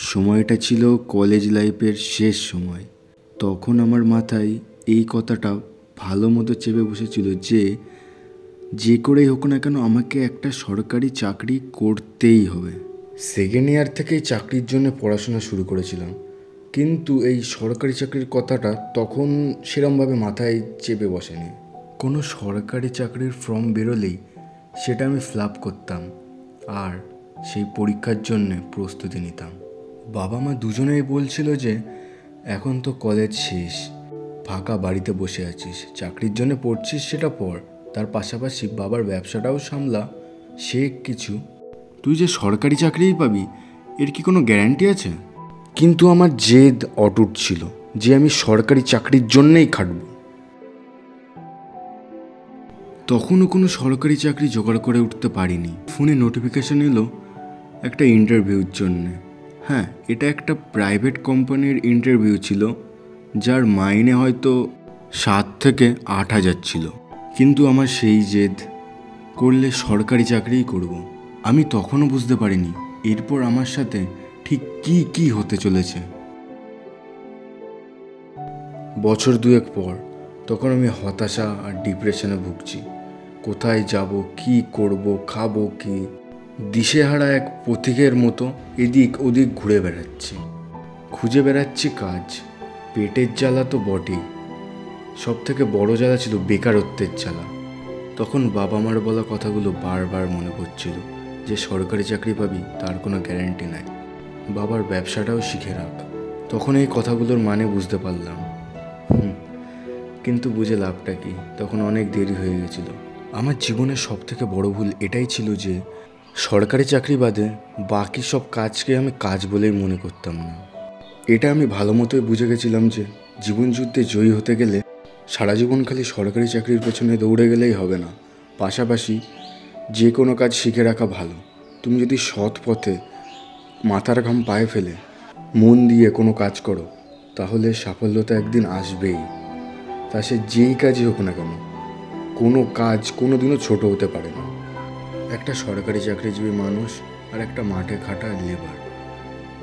সময়টা ছিল কলেজ লাইফের শেষ সময়। তখন আমার মাথায় এই কথাটা ভালো মতো চেপে বসেছিল যে করেই হোক না কেন আমাকে একটা সরকারি চাকরি করতেই হবে। সেকেন্ড ইয়ার থেকেই চাকরির জন্য পড়াশোনা শুরু করেছিলাম, কিন্তু এই সরকারি চাকরির কথাটা তখন সেরমভাবে মাথায় চেপে বসেনি। কোনো সরকারি চাকরির ফর্ম বেরোলেই সেটা আমি ফিল করতাম আর সেই পরীক্ষার জন্যে প্রস্তুতি নিতাম। বাবা মা দুজনেই বলছিল যে এখন তো কলেজ শেষ, ফাঁকা বাড়িতে বসে আছিস, চাকরির জন্য পড়ছিস সেটা পড়, তার পাশাপাশি বাবার ব্যবসাটাও সামলা, শেখ কিছু। তুই যে সরকারি চাকরিই পাবি এর কি কোনো গ্যারান্টি আছে? কিন্তু আমার জেদ অটুট ছিল যে আমি সরকারি চাকরির জন্যেই খাটব। তখনও কোনো সরকারি চাকরি জোগাড় করে উঠতে পারিনি। ফোনে নোটিফিকেশন এলো একটা ইন্টারভিউর জন্যে। হ্যাঁ, এটা একটা প্রাইভেট কোম্পানির ইন্টারভিউ ছিল, যার মাইনে হয়তো 7 থেকে 8 হাজার ছিল। কিন্তু আমার সেই জেদ, করলে সরকারি চাকরিই করব। আমি তখনও বুঝতে পারিনি এরপর আমার সাথে ঠিক কি হতে চলেছে। বছর দুয়েক পর তখন আমি হতাশা আর ডিপ্রেশনে ভুগছি। কোথায় যাব, কি করব, খাবো কি, দিশেহারা এক পথিকের মতো এদিক ওদিক ঘুরে বেড়াচ্ছি। খুঁজে বেড়াচ্ছি কাজ। পেটের জ্বালা তো বটেই, সব থেকে বড় জ্বালা ছিল বেকারত্বের জ্বালা। তখন বাবা মার বলা কথাগুলো বারবার মনে পড়ছিল যে সরকারি চাকরি পাবি তার কোনো গ্যারান্টি নাই, বাবার ব্যবসাটাও শিখে রাখ। তখন এই কথাগুলোর মানে বুঝতে পারলাম, কিন্তু বুঝে লাভটা কি, তখন অনেক দেরি হয়ে গেছিল। আমার জীবনের সব থেকে বড় ভুল এটাই ছিল যে সরকারি চাকরি বাদে বাকি সব কাজকে আমি কাজ বলেই মনে করতাম না। এটা আমি ভালো মতোই বুঝে গেছিলাম যে জীবন যুদ্ধে জয়ী হতে গেলে সারা জীবন খালি সরকারি চাকরির পেছনে দৌড়ে গেলেই হবে না, পাশাপাশি যে কোনো কাজ শিখে রাখা ভালো। তুমি যদি সৎ পথে মাথার ঘাম পায়ে ফেলে মন দিয়ে কোনো কাজ করো, তাহলে সাফল্যতা একদিন আসবেই। তা সে যেই কাজই হোক না কেন, কোনো কাজ কোনো দিনও ছোট হতে পারে না। একটা সরকারি চাকরিজীবী মানুষ আর একটা মাঠে খাটা লেবার,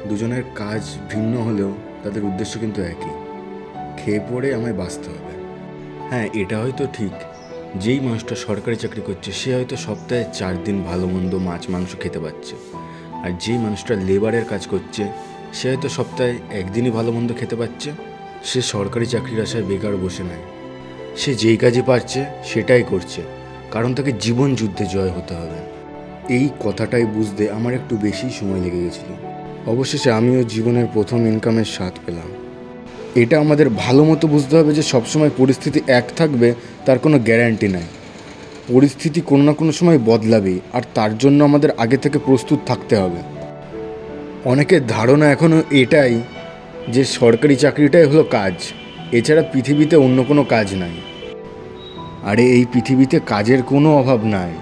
দুজনের কাজ ভিন্ন হলেও তাদের উদ্দেশ্য কিন্তু একই, খেয়ে পড়ে আমায় বাঁচতে হবে। হ্যাঁ, এটা হয়তো ঠিক, যেই মানুষটা সরকারি চাকরি করছে সে হয়তো সপ্তাহে 4 দিন ভালো মন্দ মাছ মাংস খেতে পাচ্ছে, আর যেই মানুষটা লেবারের কাজ করছে সে হয়তো সপ্তাহে একদিনই ভালো মন্দ খেতে পাচ্ছে। সে সরকারি চাকরির আশায় বেকার বসে নেয়, সে যেই কাজই পারছে সেটাই করছে, কারণ তাকে জীবন যুদ্ধে জয় হতে হবে। এই কথাটাই বুঝতে আমার একটু বেশি সময় লেগে গেছিল। অবশেষে আমিও জীবনের প্রথম ইনকামের স্বাদ পেলাম। এটা আমাদের ভালো মতো বুঝতে হবে যে সবসময় পরিস্থিতি এক থাকবে তার কোনো গ্যারান্টি নাই। পরিস্থিতি কোনো না কোনো সময় বদলাবেই, আর তার জন্য আমাদের আগে থেকে প্রস্তুত থাকতে হবে। অনেকের ধারণা এখনও এটাই যে সরকারি চাকরিটাই হলো কাজ, এছাড়া পৃথিবীতে অন্য কোনো কাজ নাই। আরে এই পৃথিবীতে কাজের কোনো অভাব নাই,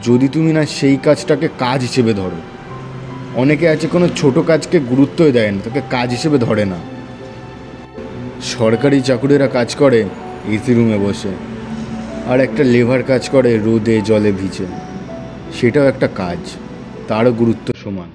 যদি তুমি না সেই কাজটাকে কাজ হিসেবে ধরো। অনেকে আছে কোনো ছোট কাজকে গুরুত্বই দেয় না, তাকে কাজ হিসেবে ধরে না। সরকারি চাকুরিরা কাজ করে এসি রুমে বসে, আর একটা লেবার কাজ করে রোদে জলে ভিজে, সেটাও একটা কাজ, তারও গুরুত্ব সমান।